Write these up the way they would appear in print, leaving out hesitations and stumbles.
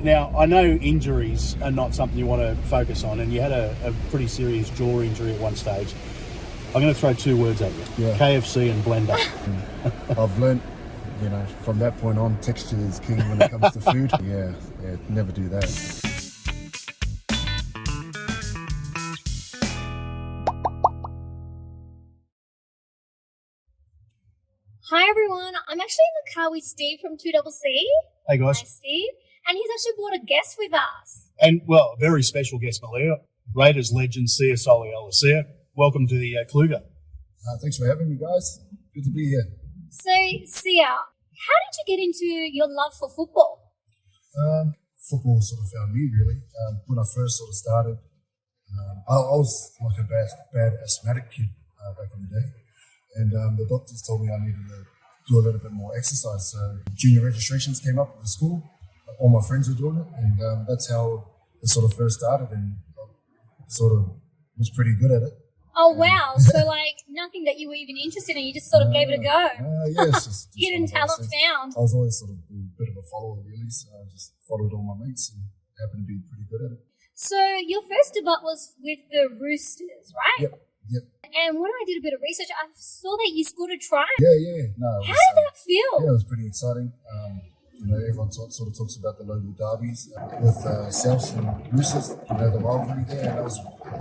Now, I know injuries are not something you want to focus on, and you had a pretty serious jaw injury at one stage. I'm going to throw two words at you. Yeah. KFC and Blender. I've learnt, from that point on, texture is king when it comes to food. Yeah, never do that. Hi everyone, I'm actually in the car with Steve from 2CC. Hey guys. Hi Steve. And he's actually brought a guest with us. And, well, a very special guest, Malia. Raiders legend Sia Soliella. Sia, welcome to the Kluger. Thanks for having me, guys. Good to be here. So, Sia, how did you get into your love for football? Football sort of found me, really. When I first sort of started, I was like a bad asthmatic kid back in the day. And the doctors told me I needed to do a little bit more exercise. So junior registrations came up at the school. All my friends were doing it. And that's how it sort of first started. And sort of was pretty good at it. Oh, wow. So, nothing that you were even interested in. You just sort of gave it a go. Yeah, it's just Hidden talent found. I was always sort of a bit of a follower, really. So I just followed all my mates and happened to be pretty good at it. So, your first debut was with the Roosters, right? Yep. And when I did a bit of research, I saw that you scored a try. Yeah. No, How did that feel? Yeah, it was pretty exciting. Everyone sort of talks about the local derbies with Souths and Roosters, the rivalry there. And that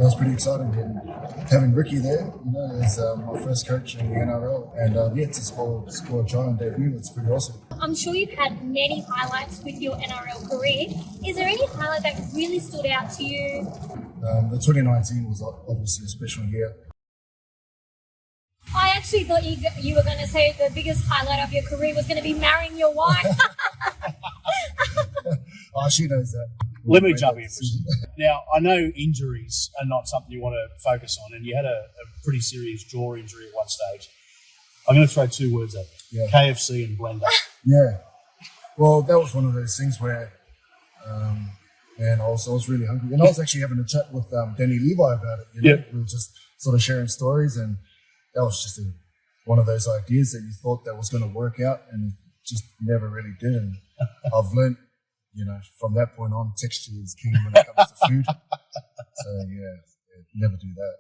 was pretty exciting. And having Ricky there, as my first coach in the NRL. And to score a try on debut, it's pretty awesome. I'm sure you've had many highlights with your NRL career. Is there any highlight that really stood out to you? The 2019 was obviously a special year. I actually thought you were going to say the biggest highlight of your career was going to be marrying your wife. Oh, she knows that. Let me jump in for a second. Now, I know injuries are not something you want to focus on, and you had a pretty serious jaw injury at one stage. I'm going to throw two words at you. Yeah. KFC and Blender. Yeah. Well, that was one of those things where, I was really hungry. And I was actually having a chat with Danny Levi about it. Yep. We were just sort of sharing stories, and that was just one of those ideas that you thought that was going to work out, and it just never really did. And I've learned, from that point on, texture is king when it comes to food. So, never do that.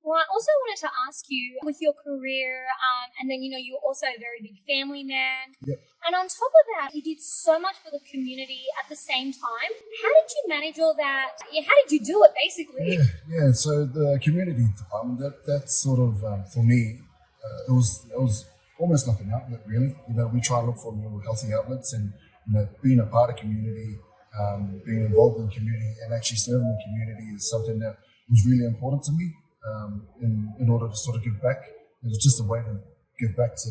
Well, I also wanted to ask you, with your career, and then, you're also a very big family man. Yep. And on top of that, you did so much for the community at the same time. How did you manage all that? Yeah, how did you do it, basically? Yeah. So the community department, that's sort of, for me, it was almost like an outlet, really. We try to look for more healthy outlets, and, being a part of community, being involved in the community and actually serving the community is something that was really important to me. In order to sort of give back. It was just a way to give back to,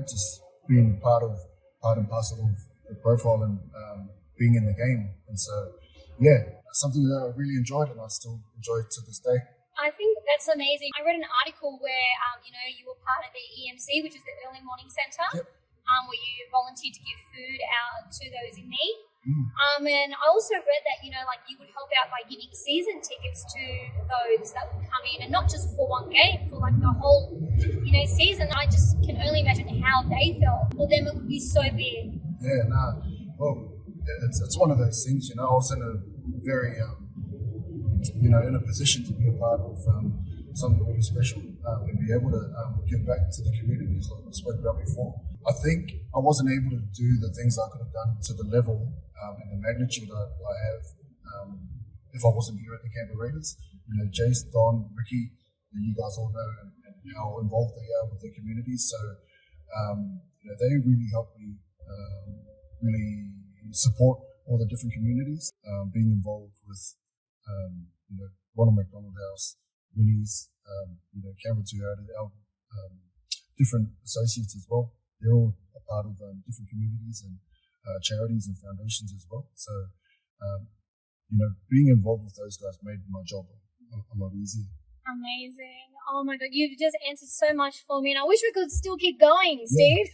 just being part and parcel of the profile and being in the game. And so, something that I really enjoyed, and I still enjoy it to this day. I think that's amazing. I read an article where, you were part of the EMC, which is the Early Morning Centre, where you volunteered to give food out to those in need. And I also read that, you would help out by giving season tickets to those that would come in, and not just for one game, for the whole, season. I just can only imagine how they felt. For them, it would be so big. Yeah, well, it's one of those things, I was in a very, in a position to be a part of something really special and be able to give back to the communities like I spoke about before. I think I wasn't able to do the things I could have done to the level and the magnitude I have if I wasn't here at the Canberra Raiders. Jace, Don, Ricky, you guys all know and how involved they are with their communities. So, they really helped me really support all the different communities, being involved with, Ronald McDonald House, Winnie's, Canberra 2 our different associates as well. They're all a part of different communities and charities and foundations as well. So, being involved with those guys made my job a lot easier. Amazing. Oh my God, you've just answered so much for me, and I wish we could still keep going, Steve.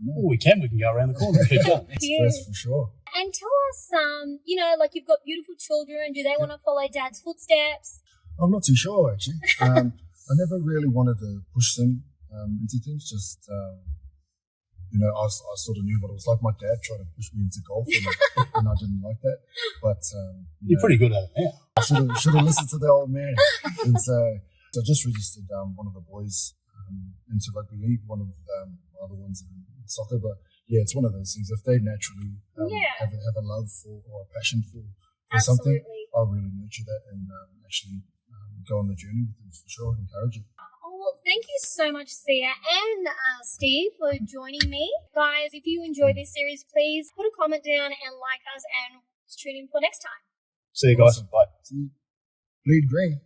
Oh, we can go around the corner and keep going. Express for sure. And tell us, you've got beautiful children. Do they want to follow Dad's footsteps? I'm not too sure, actually. I never really wanted to push them into things. Just, I sort of knew what it was like. My dad tried to push me into golf, and I didn't like that. But You're pretty good at it now. I should have listened to the old man. And so I just registered one of the boys into rugby league, one of the other ones in soccer. But yeah, it's one of those things. If they naturally have a love for or a passion for something, I'll really nurture that and actually go on the journey with them for sure, encourage it. Well, thank you so much, Sia and Steve, for joining me. Guys, if you enjoyed this series, please put a comment down and like us, and tune in for next time. See you guys. Awesome. Bye. See you. Bleed green.